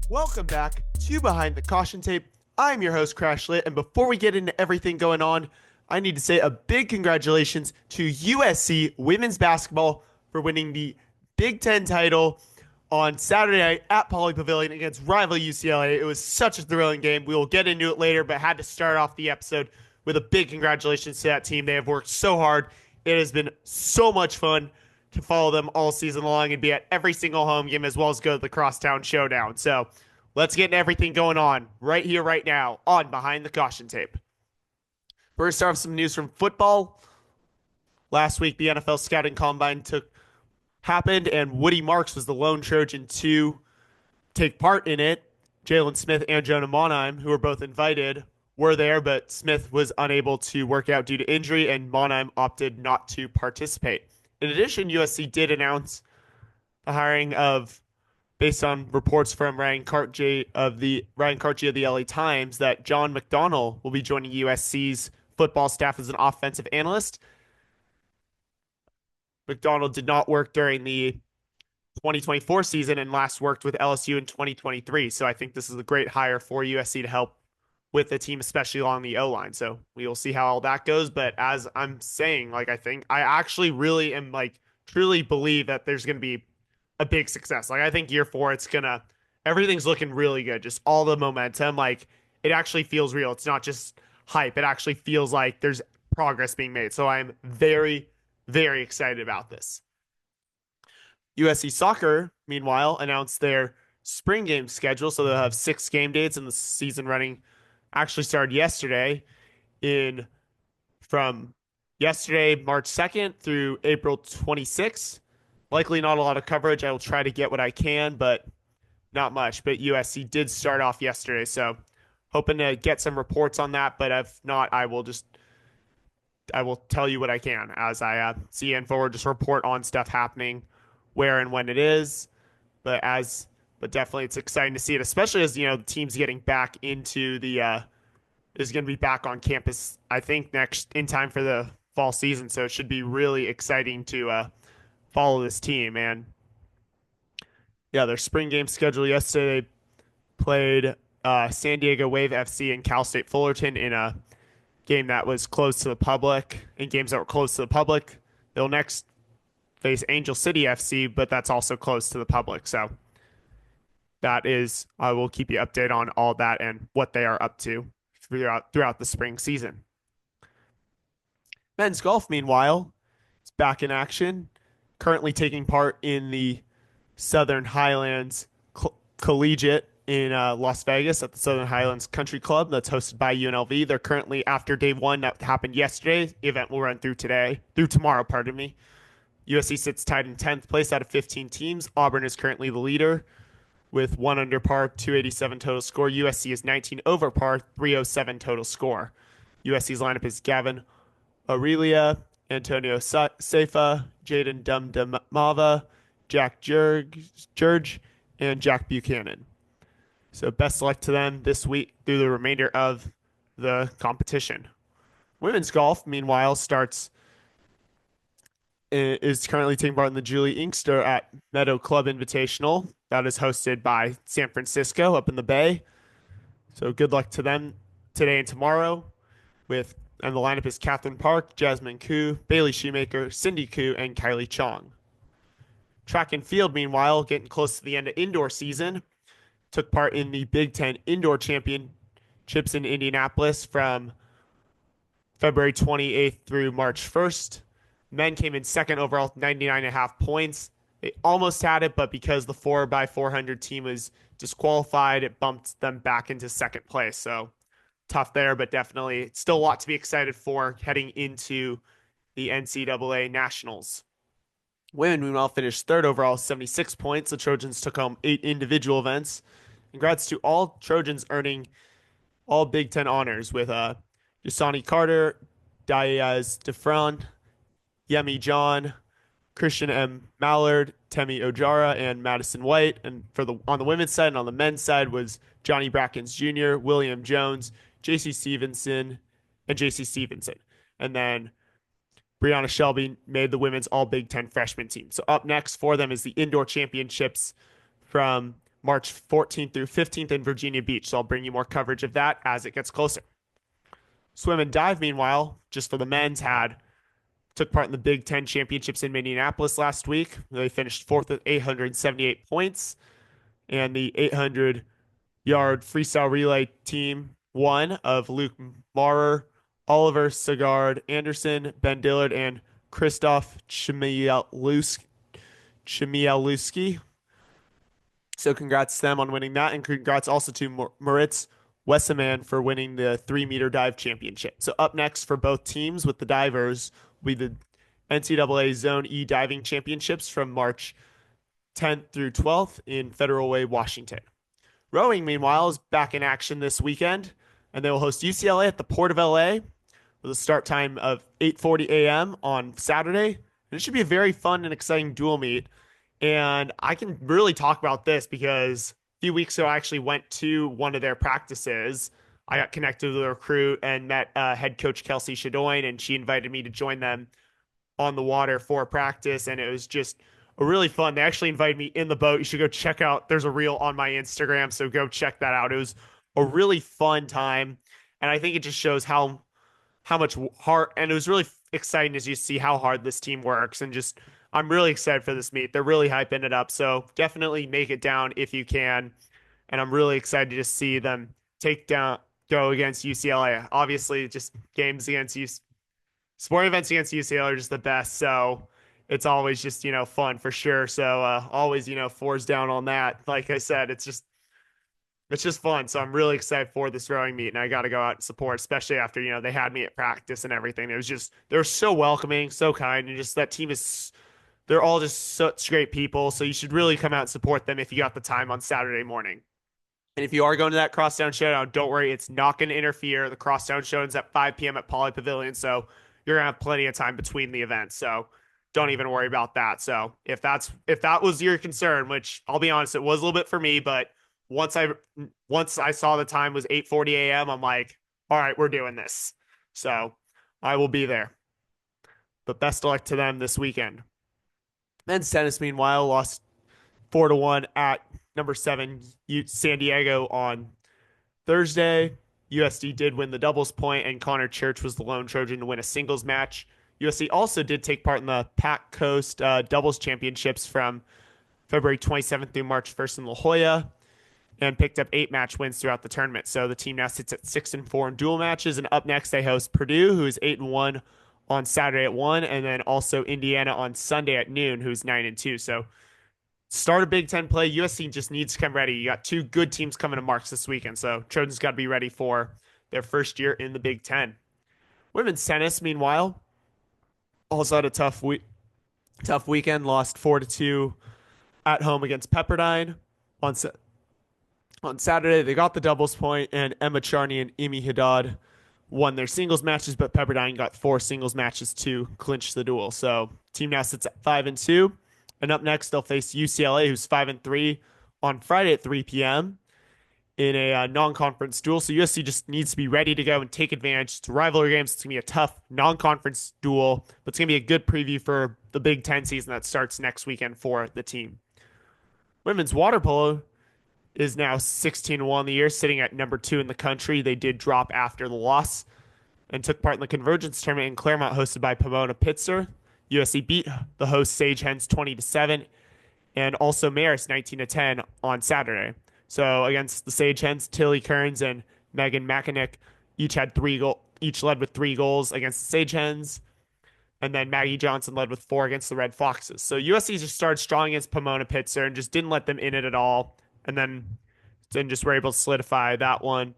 Welcome back to Behind the Caution Tape. I'm your host, CrashLit, and before we get into everything going on, I need to say a big congratulations to USC women's basketball for winning the Big Ten title on Saturday night at Pauley Pavilion against rival UCLA. It was such a thrilling game. We will get into it later, but had to start off the episode with a big congratulations to that team. They have worked so hard. It has been so much fun to follow them all season long and be at every single home game as well as go to the Crosstown Showdown. So let's get into everything going on right here, right now on Behind the Caution Tape. We're going to start with some news from football. Last week, the NFL Scouting Combine happened, and Woody Marks was the lone Trojan to take part in it. Jalen Smith and Jonah Monheim, who were both invited, were there, but Smith was unable to work out due to injury, and Monheim opted not to participate. In addition, USC did announce the hiring of, based on reports from Ryan Cartjee of the LA Times, that John McDonnell will be joining USC's football staff as an offensive analyst. McDonnell did not work during the 2024 season and last worked with LSU in 2023. So I think this is a great hire for USC to help with the team, especially along the O-line. So we will see how all that goes. But as I'm saying, I think I actually really am truly believe that there's going to be a big success. I think year 4, everything's looking really good. Just all the momentum. It actually feels real. It's not just hype. It actually feels like there's progress being made. So I'm very, very excited about this. USC Soccer, meanwhile, announced their spring game schedule. So they'll have 6 game dates, and the season running actually started yesterday from yesterday, March 2nd through April 26th. Likely not a lot of coverage. I will try to get what I can, but not much. But USC did start off yesterday, so hoping to get some reports on that. But if not, I will tell you what I can as I see and forward. Just report on stuff happening, where and when it is. But definitely it's exciting to see it, especially as the team's getting back into is going to be back on campus. I think next in time for the fall season, so it should be really exciting to follow this team. And yeah, their spring game schedule yesterday played San Diego Wave FC and Cal State Fullerton in a game that was closed to the public. In games that were closed to the public, they'll next face Angel City FC, but that's also closed to the public. So I will keep you updated on all that and what they are up to throughout the spring season. Men's golf, meanwhile, is back in action, currently taking part in the Southern Highlands Collegiate in Las Vegas at the Southern Highlands Country Club that's hosted by UNLV. They're currently, after day 1 that happened yesterday, the event will run through tomorrow, pardon me. USC sits tied in 10th place out of 15 teams. Auburn is currently the leader with 1 under par, 287 total score. USC is 19 over par, 307 total score. USC's lineup is Gavin Aurelia, Antonio Seifa, Jaden Dumdumava, Jack Jurge, and Jack Buchanan. So best luck to them this week through the remainder of the competition. Women's golf, meanwhile, is currently taking part in the Julie Inkster at Meadow Club Invitational. That is hosted by San Francisco up in the Bay. So good luck to them today and tomorrow. And the lineup is Catherine Park, Jasmine Koo, Bailey Shoemaker, Cindy Koo, and Kylie Chong. Track and field, meanwhile, getting close to the end of indoor season. Took part in the Big Ten Indoor Championships in Indianapolis from February 28th through March 1st. Men came in second overall, 99.5 points. They almost had it, but because the 4x400 team was disqualified, it bumped them back into second place. So tough there, but definitely still a lot to be excited for heading into the NCAA Nationals. Women, meanwhile, finished third overall, 76 points. The Trojans took home 8 individual events. Congrats to all Trojans earning all Big Ten honors with Yasani Carter, Diaz DeFran, Yemi John, Christian M. Mallard, Temi Ojara, and Madison White. And on the women's side and on the men's side was Johnny Brackens Jr., William Jones, J.C. Stevenson. And then Brianna Shelby made the women's all Big Ten freshman team. So up next for them is the indoor championships from March 14th through 15th in Virginia Beach. So I'll bring you more coverage of that as it gets closer. Swim and dive, meanwhile, just for the men's, had took part in the Big Ten championships in Minneapolis last week. They finished fourth with 878 points, and the 800-yard freestyle relay team won of Luke Maurer, Oliver Sagard Anderson, Ben Dillard, and Christoph Chmielewski. So congrats to them on winning that, and congrats also to Moritz Wesseman for winning the 3-meter dive championship. So up next for both teams with the divers will be the NCAA Zone E diving championships from March 10th through 12th in Federal Way, Washington. Rowing, meanwhile, is back in action this weekend, and they will host UCLA at the Port of LA with a start time of 8:40 a.m. on Saturday. And it should be a very fun and exciting dual meet. And I can really talk about this because a few weeks ago, I actually went to one of their practices. I got connected with a recruit and met head coach Kelsey Shadoin, and she invited me to join them on the water for practice. And it was just a really fun. They actually invited me in the boat. You should go check out. There's a reel on my Instagram, so go check that out. It was a really fun time, and I think it just shows how much heart, and it was really exciting as you see how hard this team works, and just I'm really excited for this meet. They're really hyping it up, so definitely make it down if you can, and I'm really excited to see them go against UCLA. Obviously, just games against sporting events against UCLA are just the best, so it's always just fun for sure. So always fours down on that. Like I said, it's just fun. So I'm really excited for this rowing meet, and I got to go out and support, especially after, they had me at practice and everything. It was just, they're so welcoming, so kind, and just that team they're all just such great people. So you should really come out and support them if you got the time on Saturday morning. And if you are going to that Crosstown Showdown, don't worry, it's not going to interfere. The Crosstown Showdown's at 5 p.m. at Poly Pavilion, so you're going to have plenty of time between the events. So don't even worry about that. So if that was your concern, which I'll be honest, it was a little bit for me, but once I saw the time was 8:40 a.m., I'm like, all right, we're doing this. So I will be there. But best of luck to them this weekend. Men's tennis, meanwhile, lost 4-1 at number 7 San Diego on Thursday. USD did win the doubles point, and Connor Church was the lone Trojan to win a singles match. USC also did take part in the Pac Coast doubles championships from February 27th through March 1st in La Jolla, and picked up 8 match wins throughout the tournament. So the team now sits at 6-4 in dual matches. And up next, they host Purdue, who is 8-1 on Saturday at 1, and then also Indiana on Sunday at noon, who's 9-2. So start a Big Ten play. USC just needs to come ready. You got 2 good teams coming to Marks this weekend, so Trojans got to be ready for their first year in the Big Ten. Women's tennis, meanwhile, also had a tough weekend. Lost 4-2 at home against Pepperdine on Saturday. They got the doubles point, and Emma Charney and Amy Haddad won their singles matches, but Pepperdine got 4 singles matches to clinch the duel. So team now sits at 5-2, and up next they'll face UCLA, who's 5-3 on Friday at 3 p.m. in a non-conference duel. So USC just needs to be ready to go and take advantage. It's rivalry games. It's gonna be a tough non-conference duel, but it's gonna be a good preview for the Big Ten season that starts next weekend for the team. Women's water polo is now 16-1 the year, sitting at number 2 in the country. They did drop after the loss and took part in the Convergence tournament in Claremont, hosted by Pomona Pitzer. USC beat the host Sage Hens 20-7, and also Marist 19-10 on Saturday. So against the Sage Hens, Tilly Kearns and Megan McInnick each led with 3 goals against the Sage Hens, and then Maggie Johnson led with 4 against the Red Foxes. So USC just started strong against Pomona Pitzer and just didn't let them in it at all. And then just were able to solidify that one.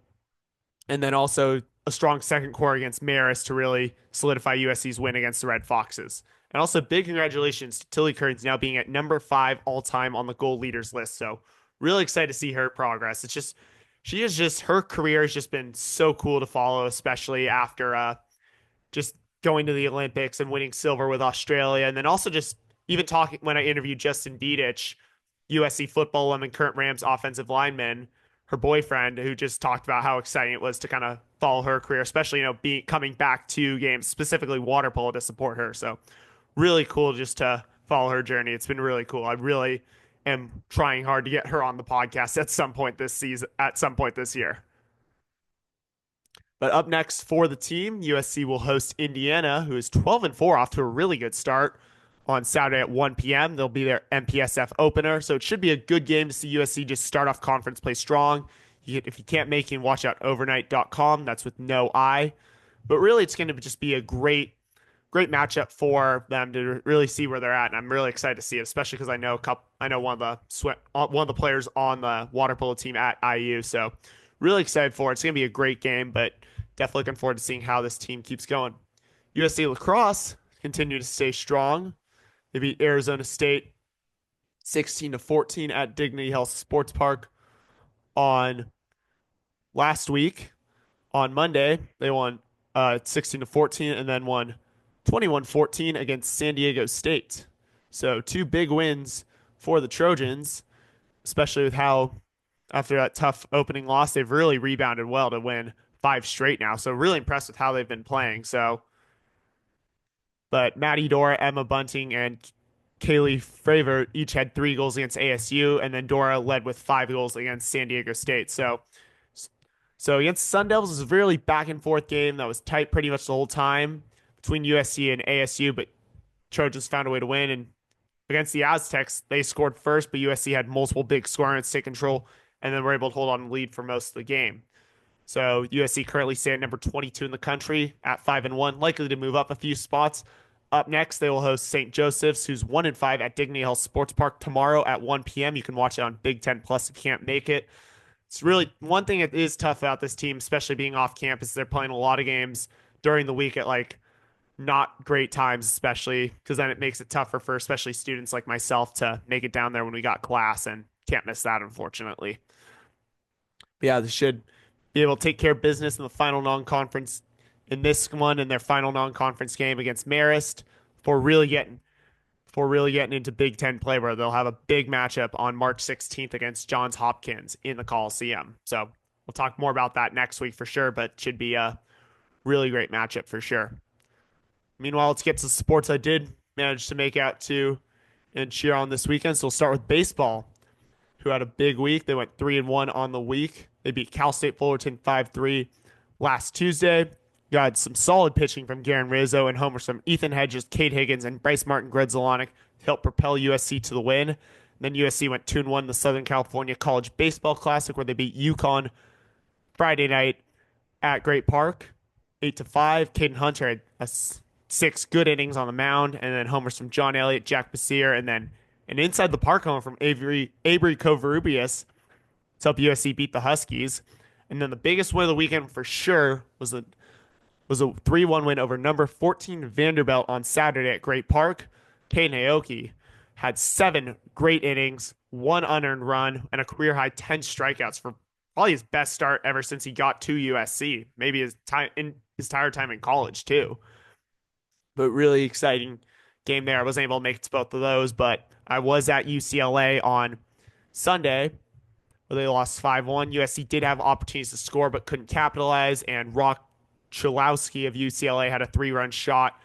And then also a strong second quarter against Marist to really solidify USC's win against the Red Foxes. And also big congratulations to Tilly Kearns now being at number 5 all-time on the goal leaders list. So really excited to see her progress. Her career has just been so cool to follow, especially after just going to the Olympics and winning silver with Australia. And then also just even talking when I interviewed Justin Beedich, USC football and current Rams offensive lineman, her boyfriend, who just talked about how exciting it was to kind of follow her career, especially, coming back to games, specifically water polo, to support her. So really cool just to follow her journey. It's been really cool. I really am trying hard to get her on the podcast at some point this season, at some point this year. But up next for the team, USC will host Indiana, who is 12-4 off to a really good start on Saturday at 1 p.m. They'll be their MPSF opener. So it should be a good game to see USC just start off conference play strong. If you can't make it, watch out overnight.com. That's with no I. But really, it's going to just be a great matchup for them to really see where they're at, and I'm really excited to see it, especially because I know one of the players on the water polo team at IU, so really excited for it. It's gonna be a great game, but definitely looking forward to seeing how this team keeps going. USC lacrosse continue to stay strong. They beat Arizona State 16-14 at Dignity Health Sports Park on last week. On Monday, they won 16-14 and then won 21-14 against San Diego State. So two big wins for the Trojans, especially with how after that tough opening loss, they've really rebounded well to win five straight now. So really impressed with how they've been playing. So, but Maddie Dora, Emma Bunting, and Kaylee Fravor each had 3 goals against ASU, and then Dora led with 5 goals against San Diego State. So against Sun Devils, it was a really back and forth game that was tight pretty much the whole time between USC and ASU, but Trojans found a way to win. And against the Aztecs, they scored first, but USC had multiple big scorers take control, and then were able to hold on and lead for most of the game. So USC currently stay at number 22 in the country at 5-1, likely to move up a few spots. Up next, they will host St. Joseph's, who's 1-5 at Dignity Health Sports Park tomorrow at 1 p.m. You can watch it on Big Ten Plus if you can't make it. It's really one thing that is tough about this team, especially being off campus. They're playing a lot of games during the week at like not great times, especially because then it makes it tougher for especially students like myself to make it down there when we got class and can't miss that, unfortunately. But yeah, they should be able to take care of business in the final non-conference in this one in their final non-conference game against Marist for really getting into Big Ten play, where they'll have a big matchup on March 16th against Johns Hopkins in the Coliseum. So we'll talk more about that next week for sure, but should be a really great matchup for sure. Meanwhile, let's get to sports I did manage to make out to and cheer on this weekend. So we'll start with baseball, who had a big week. They went 3-1 on the week. They beat Cal State Fullerton 5-3 last Tuesday. Got some solid pitching from Garen Rizzo and homers from Ethan Hedges, Cade Higgins, and Bryce Martin Gredzalonic to help propel USC to the win. And then USC went 2-1 in the Southern California College Baseball Classic, where they beat UConn Friday night at Great Park, 8-5. Caden Hunter had 6 good innings on the mound, and then homers from John Elliott, Jack Basier, and then an inside the park home from Avery Covarrubias to help USC beat the Huskies. And then the biggest win of the weekend for sure was a 3-1 win over number 14 Vanderbilt on Saturday at Great Park. Caden Aoki had 7 great innings, 1 unearned run, and a career high 10 strikeouts for probably his best start ever since he got to USC. Maybe his entire time in college too. But really exciting game there. I wasn't able to make it to both of those, but I was at UCLA on Sunday where they lost 5-1. USC did have opportunities to score but couldn't capitalize, and Rock Chalowski of UCLA had a 3-run shot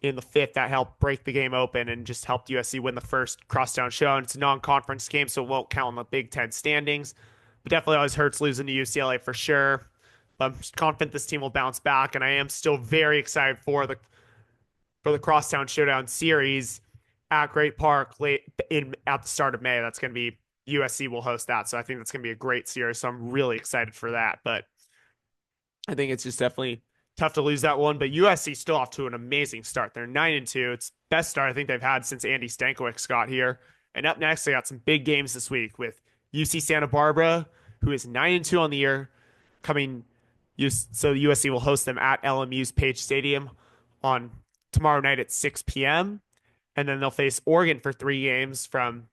in the 5th that helped break the game open and just helped USC win the first crosstown show. And it's a non-conference game, so it won't count in the Big Ten standings. But definitely always hurts losing to UCLA for sure. But I'm confident this team will bounce back, and I am still very excited for the crosstown showdown series at Great Park at the start of May. That's going to be USC will host that, so I think that's going to be a great series. So I'm really excited for that. But I think it's just definitely tough to lose that one. But USC still off to an amazing start. They're 9-2. It's best start I think they've had since Andy Stankiewicz got here. And up next, they got some big games this week with UC Santa Barbara, who is 9-2 on the year, coming. So USC will host them at LMU's Page Stadium on tomorrow night at 6 p.m. And then they'll face Oregon for 3 games from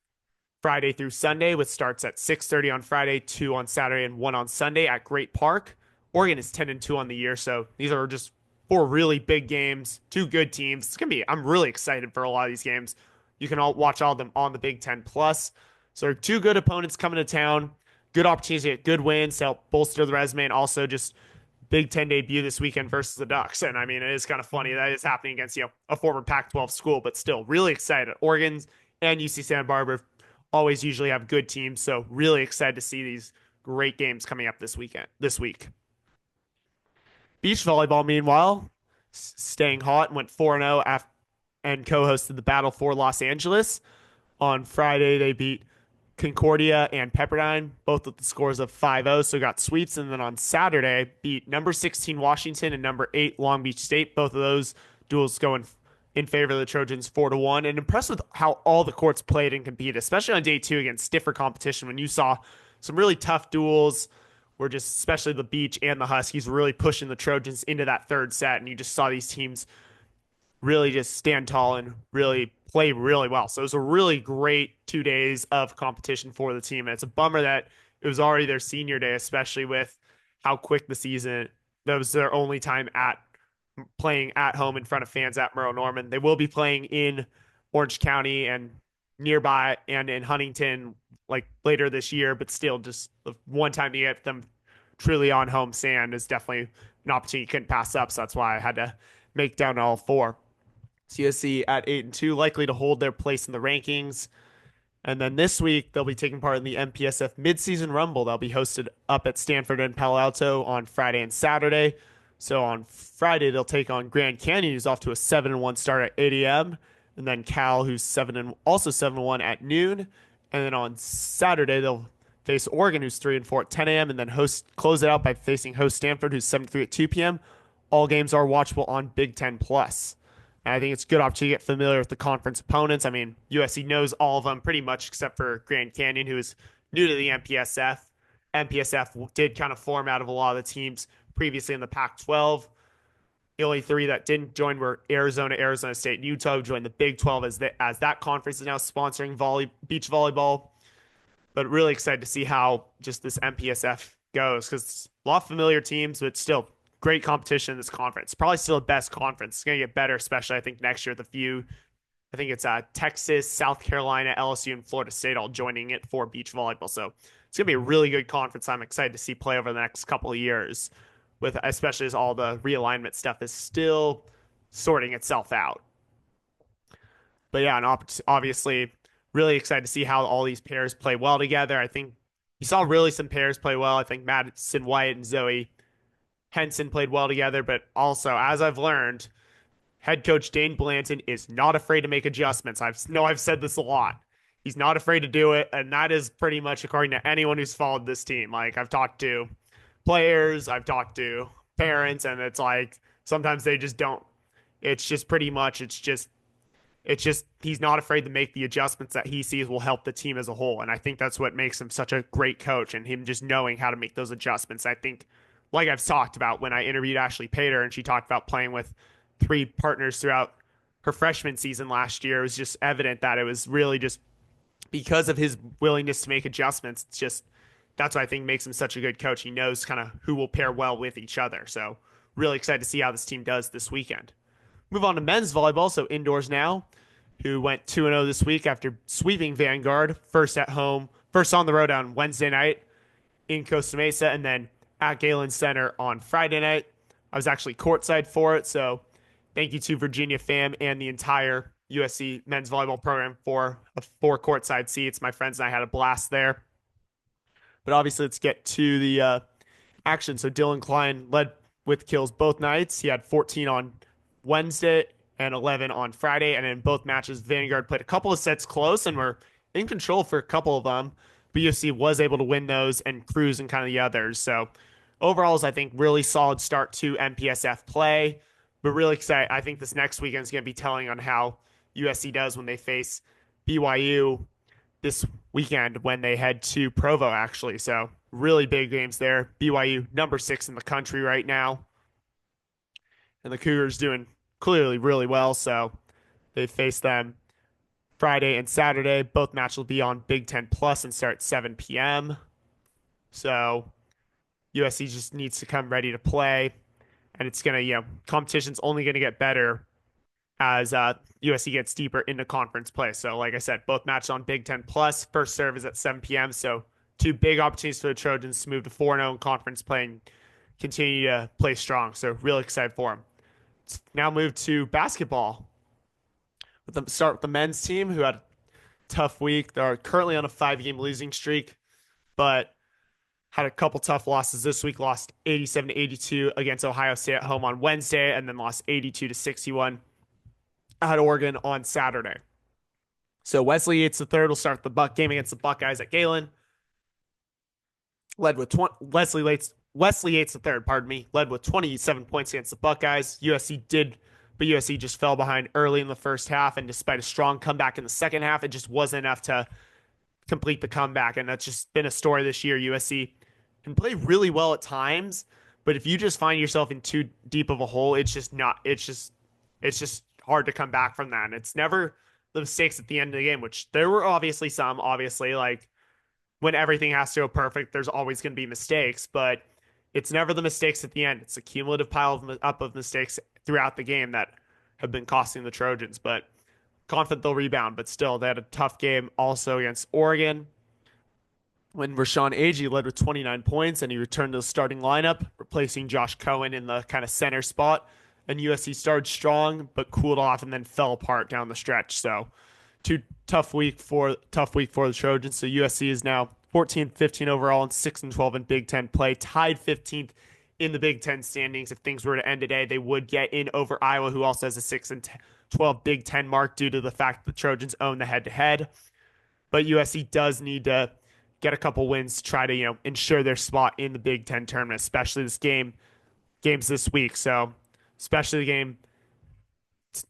Friday through Sunday, with starts at 6:30 on Friday, 2 on Saturday, and 1 on Sunday at Great Park. Oregon is 10-2 on the year, so these are just 4 really big games, 2 good teams. It's gonna be. I'm really excited for a lot of these games. You can watch all of them on the Big Ten Plus. So 2 good opponents coming to town. Good opportunities to get good wins to help bolster the resume, and also just Big Ten debut this weekend versus the Ducks. And I mean, it is kind of funny that it's happening against a former Pac-12 school, but still really excited. Oregon's and UC Santa Barbara always usually have good teams. So really excited to see these great games coming up this week. Beach volleyball, meanwhile, staying hot and went 4-0 and co-hosted the Battle for Los Angeles. On Friday, they beat Concordia and Pepperdine, both with the scores of 5-0, so got sweeps. And then on Saturday, beat number 16 Washington and number 8 Long Beach State. Both of those duels going in favor of the Trojans 4-1. And impressed with how all the courts played and competed, especially on day two against stiffer competition when you saw some really tough duels where just especially the Beach and the Huskies really pushing the Trojans into that third set. And you just saw these teams really just stand tall and really play really well. So it was a really great 2 days of competition for the team. And it's a bummer that it was already their senior day, especially with how quick the season. That was their only time at playing at home in front of fans at Merle Norman. They will be playing in Orange County and nearby and in Huntington like later this year, but still just the one time to get them truly on home sand is definitely an opportunity you couldn't pass up. So that's why I had to make down all four. CSC at 8-2, likely to hold their place in the rankings. And then this week, they'll be taking part in the MPSF Midseason Rumble. They'll be hosted up at Stanford and Palo Alto on Friday and Saturday. So on Friday, they'll take on Grand Canyon, who's off to a 7-1 start at 8 a.m. And then Cal, who's also 7-1 at noon. And then on Saturday, they'll face Oregon, who's 3-4 at 10 a.m. And then close it out by facing host Stanford, who's 7-3 at 2 p.m. All games are watchable on Big Ten Plus. And I think it's a good opportunity to get familiar with the conference opponents. I mean, USC knows all of them pretty much except for Grand Canyon, who is new to the MPSF. MPSF did kind of form out of a lot of the teams previously in the Pac-12. The only three that didn't join were Arizona, Arizona State, and Utah, who joined the Big 12 as that conference is now sponsoring beach volleyball. But really excited to see how just this MPSF goes because a lot of familiar teams, but still great competition in this conference. Probably still the best conference. It's going to get better, especially I think next year with a few. I think it's Texas, South Carolina, LSU, and Florida State all joining it for beach volleyball. So it's going to be a really good conference. I'm excited to see play over the next couple of years, with especially as all the realignment stuff is still sorting itself out. But yeah, and obviously really excited to see how all these pairs play well together. I think you saw really some pairs play well. I think Madison White and Zoe Henson played well together, but also, as I've learned, head coach Dane Blanton is not afraid to make adjustments. I've said this a lot. He's not afraid to do it, and that is pretty much according to anyone who's followed this team. Like I've talked to players, I've talked to parents, and it's like sometimes they just don't. It's just pretty much it's just he's not afraid to make the adjustments that he sees will help the team as a whole. And I think that's what makes him such a great coach and him just knowing how to make those adjustments. I think, like I've talked about when I interviewed Ashley Pater and she talked about playing with three partners throughout her freshman season last year, it was just evident that it was really just because of his willingness to make adjustments. It's just that's what I think makes him such a good coach. He knows kind of who will pair well with each other. So really excited to see how this team does this weekend. Move on to men's volleyball, so indoors now, who went 2-0 this week after sweeping Vanguard first on the road on Wednesday night in Costa Mesa, and then at Galen Center on Friday night. I was actually courtside for it, so thank you to Virginia Fam and the entire USC men's volleyball program for 4 courtside seats. My friends and I had a blast there. But obviously, let's get to the action. So Dylan Klein led with kills both nights. He had 14 on Wednesday and 11 on Friday. And in both matches, Vanguard played a couple of sets close and were in control for a couple of them. But UFC was able to win those and cruise in kind of the others. So overall, is I think really solid start to MPSF play. But really excited. I think this next weekend is going to be telling on how USC does when they face BYU this weekend when they head to Provo, actually. So really big games there. BYU number 6 in the country right now. And the Cougars doing clearly really well. So they face them Friday and Saturday. Both matches will be on Big Ten Plus and start at 7 p.m. So USC just needs to come ready to play. And it's going to, competition's only going to get better as USC gets deeper into conference play. So like I said, both matches on Big Ten Plus. First serve is at 7 p.m. So 2 big opportunities for the Trojans to move to 4-0 in conference play and continue to play strong. So really excited for them. Let's now move to basketball. Start with the men's team who had tough week. They're currently on a 5-game losing streak, but had a couple tough losses this week. Lost 87 to 82 against Ohio State at home on Wednesday, and then lost 82 to 61 at Oregon on Saturday. So Wesley Yates III will start the Buck game against the Buckeyes at Galen. Led with Wesley Yates III, pardon me, led with 27 points against the Buckeyes. But USC just fell behind early in the first half, and despite a strong comeback in the second half, it just wasn't enough to complete the comeback. And that's just been a story this year. USC can play really well at times, but if you just find yourself in too deep of a hole, it's just not. It's just hard to come back from that. And it's never the mistakes at the end of the game, which there were obviously some. Obviously, like when everything has to go perfect, there's always going to be mistakes, but it's never the mistakes at the end. It's a cumulative up of mistakes throughout the game that have been costing the Trojans. But confident they'll rebound. But still, they had a tough game also against Oregon when Rashawn Agee led with 29 points and he returned to the starting lineup, replacing Josh Cohen in the kind of center spot. And USC started strong, but cooled off and then fell apart down the stretch. So, tough week for the Trojans. So USC is now 14-15 overall and 6-12 in Big Ten play, tied 15th in the Big Ten standings. If things were to end today, they would get in over Iowa, who also has a 6-12 Big Ten mark due to the fact that the Trojans own the head-to-head. But USC does need to get a couple wins to try to ensure their spot in the Big Ten tournament, especially games this week. So especially the game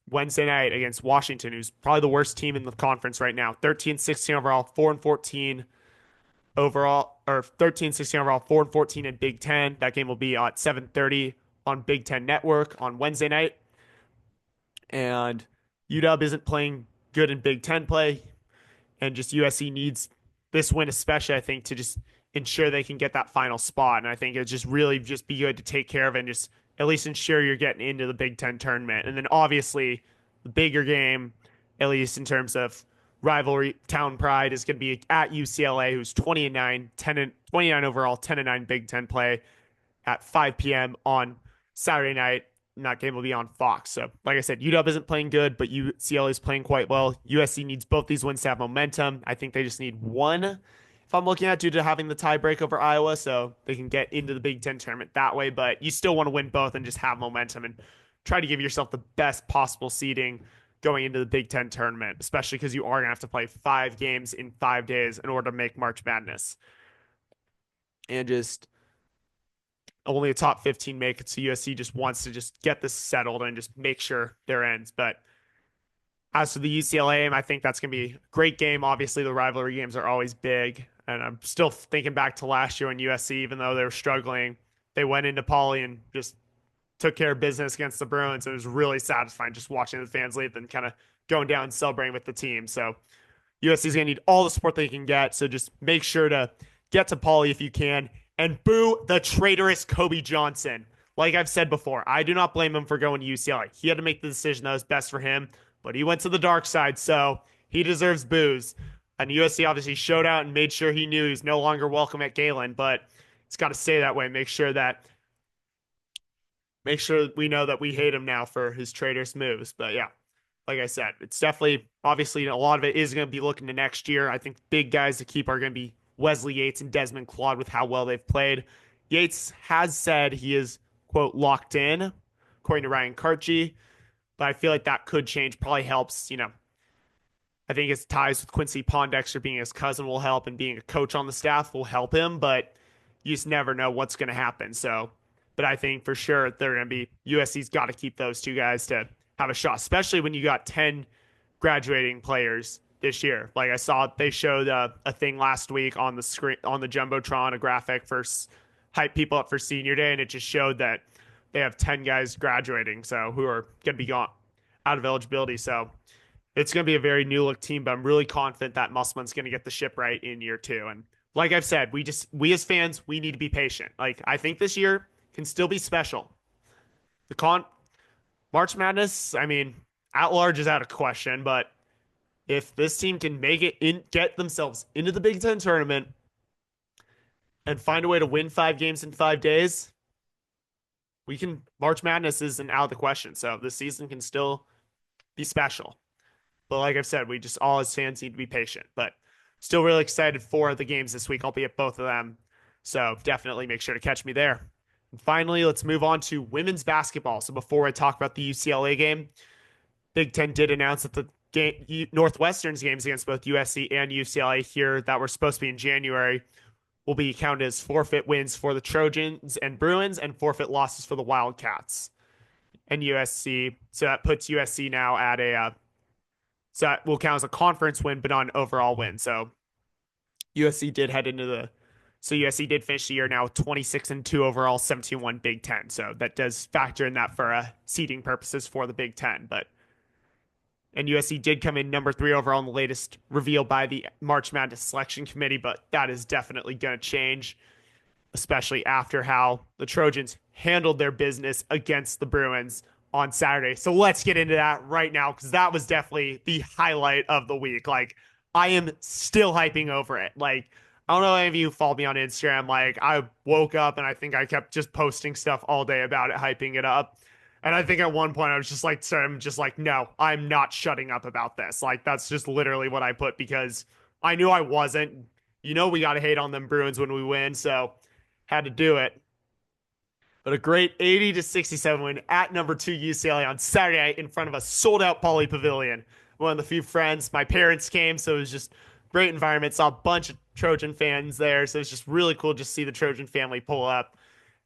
Wednesday night against Washington, who's probably the worst team in the conference right now. 13-16 overall, 4-14 overall, or 13-16 overall, 4-14 in Big Ten. That game will be at 7:30 on Big Ten Network on Wednesday night. And UW isn't playing good in Big Ten play, and just USC needs this win, especially I think, to just ensure they can get that final spot. And I think it's just really just be good to take care of it and just at least ensure you're getting into the Big Ten tournament. And then obviously the bigger game, at least in terms of rivalry, town pride, is going to be at UCLA, who's 29 overall, 10-9 Big Ten play at 5 p.m. on Saturday night. And that game will be on Fox. So, like I said, UW isn't playing good, but UCLA is playing quite well. USC needs both these wins to have momentum. I think they just need one, if I'm looking at, due to having the tiebreak over Iowa, so they can get into the Big Ten tournament that way. But you still want to win both and just have momentum and try to give yourself the best possible seeding going into the Big Ten tournament, especially because you are going to have to play 5 games in 5 days in order to make March Madness. And just only a top 15 make it, so USC just wants to just get this settled and just make sure their ends. But as for the UCLA game, I think that's going to be a great game. Obviously, the rivalry games are always big. And I'm still thinking back to last year when USC, even though they were struggling, they went into Pauley and just took care of business against the Bruins. It was really satisfying just watching the fans leave and kind of going down and celebrating with the team. So USC is going to need all the support they can get. So just make sure to get to Pauley if you can. And boo the traitorous Kobe Johnson. Like I've said before, I do not blame him for going to UCLA. He had to make the decision that was best for him, but he went to the dark side, so he deserves boos. And USC obviously showed out and made sure he knew he's no longer welcome at Galen, but it's got to stay that way. Make sure we know that we hate him now for his traitorous moves. But yeah, like I said, it's definitely, obviously, a lot of it is going to be looking to next year. I think big guys to keep are going to be Wesley Yates and Desmond Claude with how well they've played. Yates has said he is, quote, locked in, according to Ryan Kartje, but I feel like that could change. Probably helps, I think his ties with Quincy Pondexter being his cousin will help, and being a coach on the staff will help him, but you just never know what's going to happen. So, but I think for sure they're going to be, USC's got to keep those two guys to have a shot, especially when you got 10 graduating players this year. Like I saw, they showed a thing last week on the screen, on the Jumbotron, a graphic for hype people up for senior day, and it just showed that they have 10 guys graduating, so who are going to be gone out of eligibility. So it's going to be a very new look team, but I'm really confident that Musselman's going to get the ship right in year 2. And like I've said, we as fans, we need to be patient. Like, I think this year can still be special. March Madness, I mean, at large is out of question, but if this team can get themselves into the Big Ten tournament and find a way to win 5 games in 5 days, March Madness isn't out of the question. So this season can still be special. But like I've said, we just all as fans need to be patient. But still really excited for the games this week. I'll be at both of them. So definitely make sure to catch me there. And finally, let's move on to women's basketball. So before I talk about the UCLA game, Big Ten did announce that the Northwestern's games against both USC and UCLA here that were supposed to be in January will be counted as forfeit wins for the Trojans and Bruins and forfeit losses for the Wildcats and USC. So that puts USC now at so that will count as a conference win, but not an overall win. So USC did head into the so USC did finish the year now 26-2 overall, 17-1 Big Ten. So that does factor in that for seeding purposes for the Big Ten. But and USC did come in number 3 overall in the latest reveal by the March Madness selection committee, but that is definitely going to change, especially after how the Trojans handled their business against the Bruins on Saturday. So let's get into that right now because that was definitely the highlight of the week. Like, I am still hyping over it. Like, I don't know if any of you followed me on Instagram. Like, I woke up and I think I kept just posting stuff all day about it, hyping it up. And I think at one point I was just like, sorry, I'm just like, no, I'm not shutting up about this. Like, that's just literally what I put because I knew I wasn't. You know, we got to hate on them Bruins when we win. So had to do it. But a great 80-67 win at number 2 UCLA on Saturday night in front of a sold out Poly Pavilion. One of the few friends, my parents came, so it was just great environment. Saw a bunch of Trojan fans there, so it's just really cool to see the Trojan family pull up.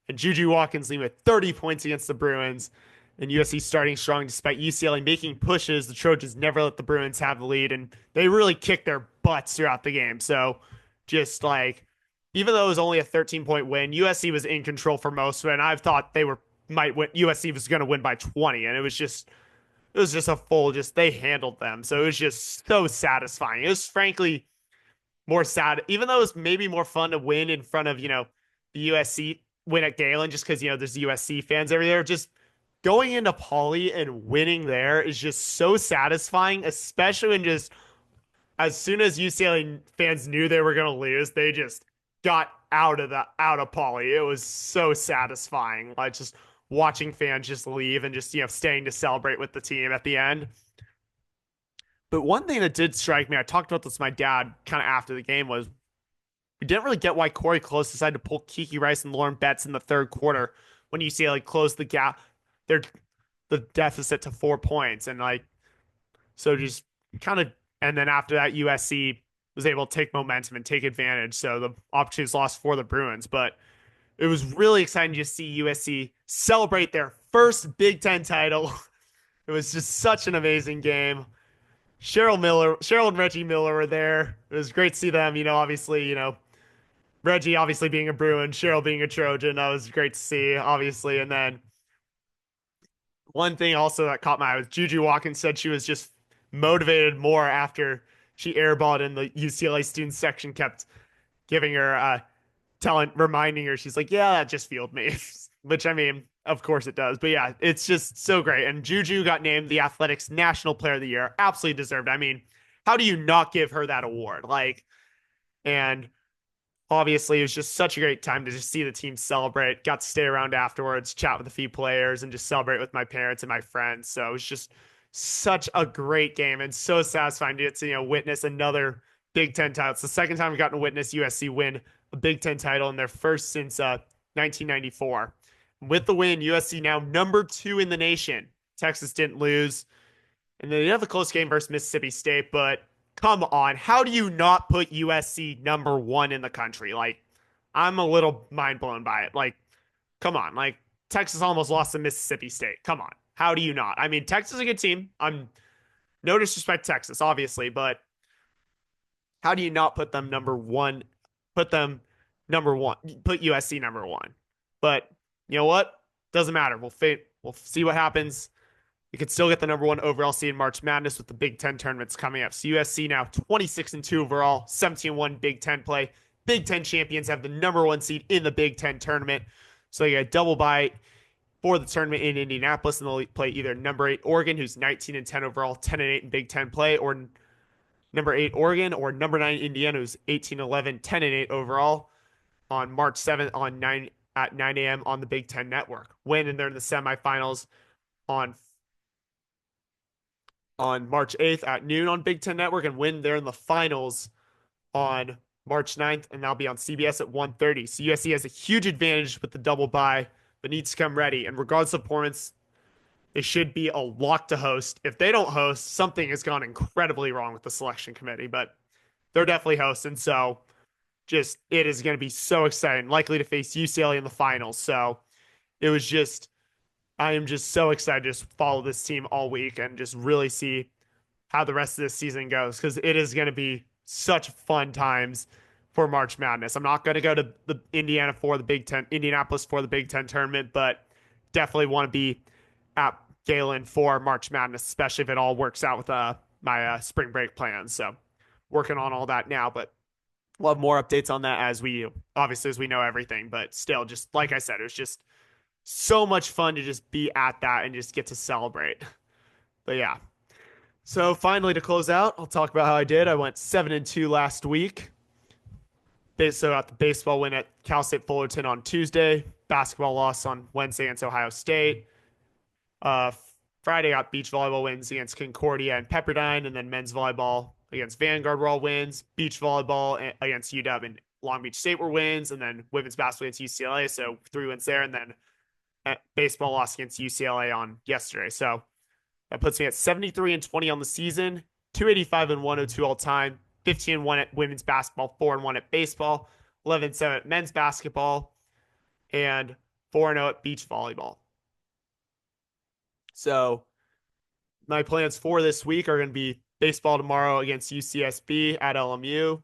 And Juju Watkins leading with 30 points against the Bruins. And USC starting strong despite UCLA making pushes. The Trojans never let the Bruins have the lead, and they really kicked their butts throughout the game. So just like, even though it was only a 13-point win, USC was in control for most of it. And I thought they might win. USC was going to win by 20, and it was just a full, just they handled them. So it was just so satisfying. It was frankly more sad, even though it was maybe more fun to win in front of, the USC win at Galen, just because, there's USC fans over there. Just going into Poly and winning there is just so satisfying, especially when just as soon as UCLA fans knew they were going to lose, they just got out of Poly. It was so satisfying. Like just watching fans just leave and just staying to celebrate with the team at the end. But one thing that did strike me, I talked about this with my dad kind of after the game, was we didn't really get why Corey Close decided to pull Kiki Rice and Lauren Betts in the third quarter when UCLA closed the gap, their the deficit to 4 points, and like so just kind of and then after that USC was able to take momentum and take advantage. So the opportunities lost for the Bruins, but it was really exciting to see USC celebrate their first Big Ten title. It was just such an amazing game. Cheryl and Reggie Miller were there. It was great to see them. Obviously, Reggie obviously being a Bruin, Cheryl being a Trojan. That was great to see, obviously. And then one thing also that caught my eye was Juju Watkins said she was just motivated more after she airballed in the UCLA student section, kept giving her reminding her, she's like, yeah, that just fueled me. Which, I mean, of course it does. But yeah, it's just so great. And Juju got named the Athletics National Player of the Year. Absolutely deserved. I mean, how do you not give her that award? Like, and obviously it was just such a great time to just see the team celebrate. Got to stay around afterwards, chat with a few players, and just celebrate with my parents and my friends. So it was just such a great game and so satisfying to get to witness another Big Ten title. It's the second time we've gotten to witness USC win a Big Ten title in their first since 1994. With the win, USC now number 2 in the nation. Texas didn't lose. And then they have a close game versus Mississippi State, but come on. How do you not put USC number 1 in the country? Like, I'm a little mind blown by it. Like, come on. Like, Texas almost lost to Mississippi State. Come on. How do you not? I mean, Texas is a good team. I'm no disrespect to Texas, obviously, but how do you not put them number 1? Put them number 1. Put USC number 1. But you know what? Doesn't matter. We'll see what happens. You could still get the number 1 overall seed in March Madness with the Big Ten tournaments coming up. So USC now 26-2 overall, 17-1 Big Ten play. Big Ten champions have the number 1 seed in the Big Ten tournament. So you got a double bye for the tournament in Indianapolis, and they'll play either number 8 Oregon, who's 19-10 overall, 10-8 in Big Ten play, or number 8 Oregon, or number 9 Indiana, who's 18-11, 10-8 overall on March 7th at 9 a.m. on the Big Ten Network. Win, and they're in the semifinals on on March 8th at noon on Big Ten Network and win there in the finals on March 9th, and that'll be on CBS at 1:30. So USC has a huge advantage with the double bye, but needs to come ready. And regardless of performance, they should be a lock to host. If they don't host, something has gone incredibly wrong with the selection committee, but they're definitely hosting. So just it is going to be so exciting. Likely to face UCLA in the finals. So it was just I am just so excited to just follow this team all week and just really see how the rest of this season goes because it is going to be such fun times for March Madness. I'm not going to go to the Indianapolis for the Big Ten tournament, but definitely want to be at Galen for March Madness, especially if it all works out with my spring break plans. So working on all that now, but we'll have more updates on that as we know everything. But still, just like I said, it was just so much fun to just be at that and just get to celebrate. But yeah. So finally to close out, I'll talk about how I did. I went 7-2 last week. So got the baseball win at Cal State Fullerton on Tuesday, basketball loss on Wednesday against Ohio State. Uh, Friday got beach volleyball wins against Concordia and Pepperdine, and then men's volleyball against Vanguard were all wins. Beach volleyball against UW and Long Beach State were wins, and then women's basketball against UCLA. So 3 wins there, and then baseball loss against UCLA on yesterday. So that puts me at 73-20 on the season, 285 and 102 all time, 15-1 at women's basketball, 4-1 at baseball, 11-7 at men's basketball, and 4-0 at beach volleyball. So my plans for this week are going to be baseball tomorrow against UCSB at LMU,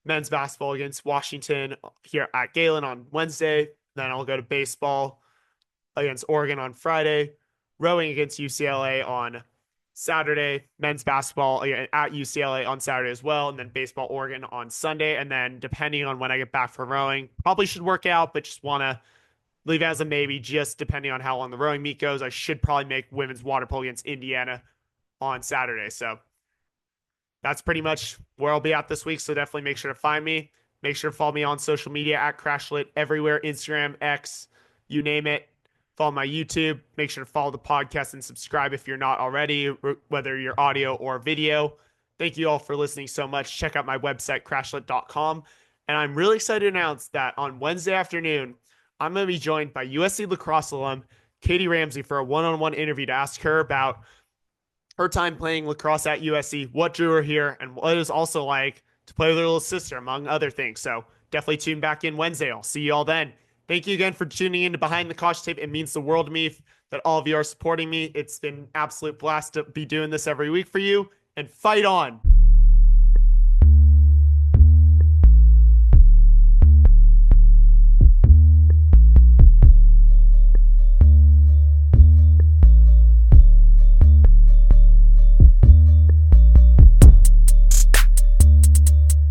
men's basketball against Washington here at Galen on Wednesday. Then I'll go to baseball against Oregon on Friday, rowing against UCLA on Saturday, men's basketball at UCLA on Saturday as well, and then baseball Oregon on Sunday. And then depending on when I get back from rowing, probably should work out, but just want to leave as a maybe just depending on how long the rowing meet goes. I should probably make women's water polo against Indiana on Saturday. So that's pretty much where I'll be at this week. So definitely make sure to find me. Make sure to follow me on social media at CrashLit everywhere, Instagram, X, you name it. Follow my YouTube. Make sure to follow the podcast and subscribe if you're not already, whether you're audio or video. Thank you all for listening so much. Check out my website, crashlit.com. And I'm really excited to announce that on Wednesday afternoon, I'm going to be joined by USC lacrosse alum Katie Ramsey for a one-on-one interview to ask her about her time playing lacrosse at USC, what drew her here, and what it was also like to play with her little sister, among other things. So definitely tune back in Wednesday. I'll see you all then. Thank you again for tuning in to Behind the Kosh Tape. It means the world to me that all of you are supporting me. It's been an absolute blast to be doing this every week for you. And fight on.